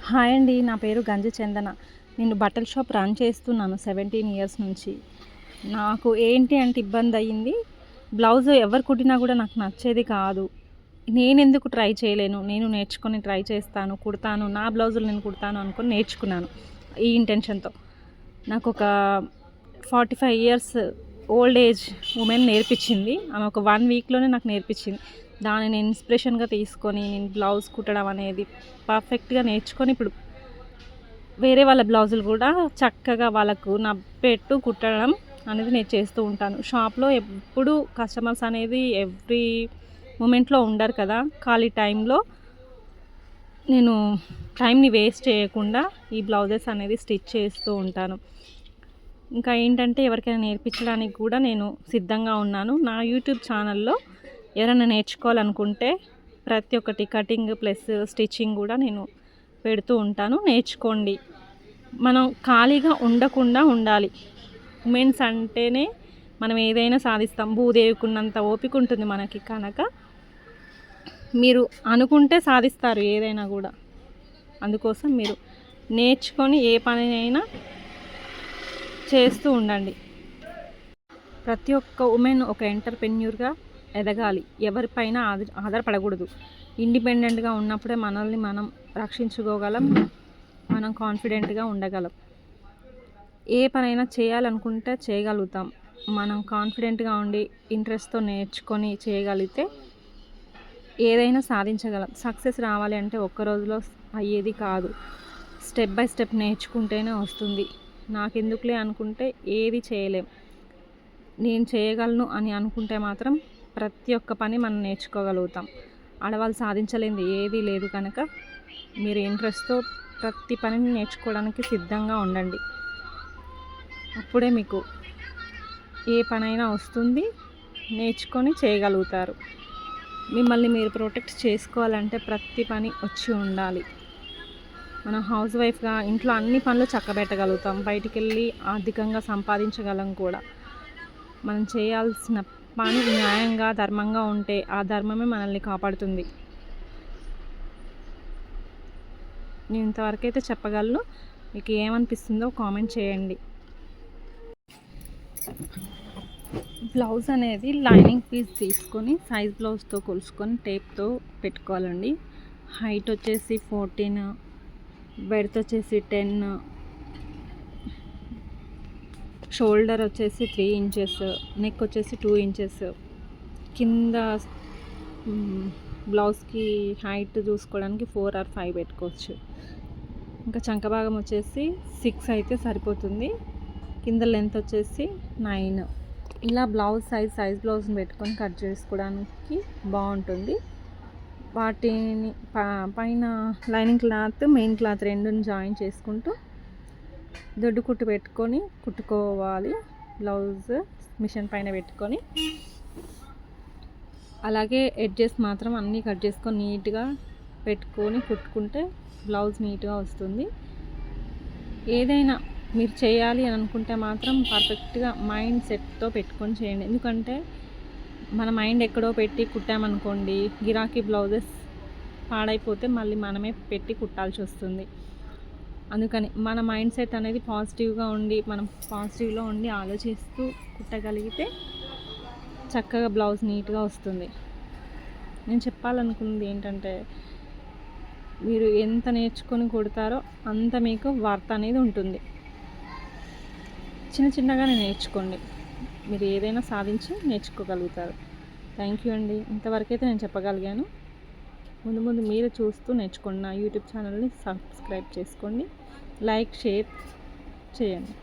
Hi అండి. నా పేరు గంజి చందన. నేను బట్టల షాప్ రన్ చేస్తున్నాను 17 ఇయర్స్ నుంచి. నాకు ఏంటి అంటే ఇబ్బందయ్యింది. బ్లౌజ్ ఎవరు కుట్టినా కూడా నాకు నచ్చేది కాదు. నేనెందుకు ట్రై చేయలేను? నేను నేర్చుకొని ట్రై చేస్తాను, కుడతాను. నా బ్లౌజులు నేను కుడతాను అనుకొని నేర్చుకున్నాను ఈ ఇంటెన్షన్‌తో. నాకొక 45 ఇయర్స్ ఓల్డ్ ఏజ్ వుమెన్ నేర్పించింది. ఆమె ఒక 1 వీక్‌లోనే నాకు నేర్పించింది. దాన్ని నేను ఇన్స్పిరేషన్‌గా తీసుకొని నేను బ్లౌజ్ కుట్టడం అనేది పర్ఫెక్ట్‌గా నేర్చుకొని ఇప్పుడు వేరే వాళ్ళ బ్లౌజులు కూడా చక్కగా వాళ్ళకు నప్పేట్టు కుట్టడం అనేది నేను చేస్తూ ఉంటాను. షాప్‌లో ఎప్పుడు కస్టమర్స్ అనేది ఎవ్రీ మూమెంట్‌లో ఉండరు కదా! ఖాళీ టైంలో నేను టైంని వేస్ట్ చేయకుండా ఈ బ్లౌజెస్ అనేది స్టిచ్ చేస్తూ ఉంటాను. ఇంకా ఏంటంటే ఎవరికైనా నేర్పించడానికి కూడా నేను సిద్ధంగా ఉన్నాను. నా యూట్యూబ్ ఛానల్‌లో ఎవరైనా నేర్చుకోవాలనుకుంటే ప్రతి ఒక్కటి కటింగ్ ప్లస్ స్టిచ్చింగ్ కూడా నేను పెడుతూ ఉంటాను. నేర్చుకోండి. మనం ఖాళీగా ఉండకుండా ఉండాలి. ఉమెన్స్ అంటేనే మనం ఏదైనా సాధిస్తాం. భూదేవికున్నంత ఓపిక ఉంటుంది మనకి కనుక మీరు అనుకుంటే సాధిస్తారు ఏదైనా కూడా. అందుకోసం మీరు నేర్చుకొని ఏ పనినైనా చేస్తూ ఉండండి. ప్రతి ఒక్క ఉమెన్ ఒక ఎంటర్‌ప్రెన్యూర్‌గా ఎదగాలి. ఎవరిపైన ఆధారపడకూడదు. ఇండిపెండెంట్‌గా ఉన్నప్పుడే మనల్ని మనం రక్షించుకోగలం. మనం కాన్ఫిడెంట్‌గా ఉండగలం. ఏ పనైనా చేయాలనుకుంటే చేయగలుగుతాం. మనం కాన్ఫిడెంట్‌గా ఉండి ఇంట్రెస్ట్‌తో నేర్చుకొని చేయగలిగితే ఏదైనా సాధించగలం. సక్సెస్ రావాలి అంటే ఒక్క రోజులో అయ్యేది కాదు. స్టెప్ బై స్టెప్ నేర్చుకుంటేనే వస్తుంది. నాకెందుకులే అనుకుంటే ఏది చేయలేం. నేను చేయగలను అని అనుకుంటే మాత్రం ప్రతి ఒక్క పని మనం నేర్చుకోగలుగుతాం. ఆడవాళ్ళు సాధించలేనిది ఏదీ లేదు కనుక మీరు ఇంట్రెస్ట్‌తో ప్రతి పనిని నేర్చుకోవడానికి సిద్ధంగా ఉండండి. అప్పుడే మీకు ఏ పనైనా వస్తుంది. నేర్చుకొని చేయగలుగుతారు. మిమ్మల్ని మీరు ప్రొటెక్ట్ చేసుకోవాలంటే ప్రతి పని వచ్చి ఉండాలి. మనం హౌస్ వైఫ్‌గా ఇంట్లో అన్ని పనులు చక్కబెట్టగలుగుతాం. బయటికెళ్ళి ఆర్థికంగా సంపాదించగలం కూడా. మనం చేయాల్సిన పని న్యాయంగా, ధర్మంగా ఉంటే ఆ ధర్మమే మనల్ని కాపాడుతుంది. నేను ఇంతవరకైతే చెప్పగలను. మీకు ఏమనిపిస్తుందో కామెంట్ చేయండి. బ్లౌజ్ అనేది లైనింగ్ పీస్ తీసుకొని సైజ్ బ్లౌజ్తో కొలుసుకొని టేప్తో పెట్టుకోవాలండి. హైట్ వచ్చేసి 14, బెడ్త్ వచ్చేసి 10, షోల్డర్ వచ్చేసి 3 ఇంచెస్, నెక్ వచ్చేసి 2 ఇంచెస్. కింద బ్లౌజ్కి హైట్ చూసుకోవడానికి 4 or 5 పెట్టుకోవచ్చు. ఇంకా చంక భాగం వచ్చేసి 6 అయితే సరిపోతుంది. కింద లెంత్ వచ్చేసి 9. ఇలా బ్లౌజ్ సైజ్ బ్లౌజ్ని పెట్టుకొని కట్ చేసుకోవడానికి బాగుంటుంది. వాటిని పైన లైనింగ్ క్లాత్, మెయిన్ క్లాత్ రెండుని జాయిన్ చేసుకుంటూ దొడ్డు కుట్టు పెట్టుకొని కుట్టుకోవాలి. బ్లౌజ్ మిషన్ పైన పెట్టుకొని అలాగే ఎడ్జెస్ మాత్రం అన్నీ కట్ చేసుకొని నీట్గా పెట్టుకొని కుట్టుకుంటే బ్లౌజ్ నీట్గా వస్తుంది. ఏదైనా మీరు చేయాలి అని అనుకుంటే మాత్రం పర్ఫెక్ట్గా మైండ్ సెట్తో పెట్టుకొని చేయండి. ఎందుకంటే మన మైండ్ ఎక్కడో పెట్టి కుట్టామనుకోండి, గిరాకీ బ్లౌజెస్ పాడైపోతే మళ్ళీ మనమే పెట్టి కుట్టాల్సి వస్తుంది. అందుకని మన మైండ్ సెట్ అనేది పాజిటివ్గా ఉండి మనం పాజిటివ్లో ఉండి ఆలోచిస్తూ కుట్టగలిగితే చక్కగా బ్లౌజ్ నీట్గా వస్తుంది. నేను చెప్పాలనుకున్నది ఏంటంటే మీరు ఎంత నేర్చుకొని కుడతారో అంత మీకు వర్త్ అనేది ఉంటుంది. చిన్నగానే నేర్చుకోండి. మీరు ఏదైనా సాధించి నేర్చుకోగలుగుతారు. థ్యాంక్ యూ అండి. ఇంతవరకైతే నేను చెప్పగలిగాను. ముందు మీరు చూస్తూ నేర్చుకోండి. నా యూట్యూబ్ ఛానల్ని సబ్స్క్రైబ్ చేసుకోండి, లైక్, షేర్ చేయండి.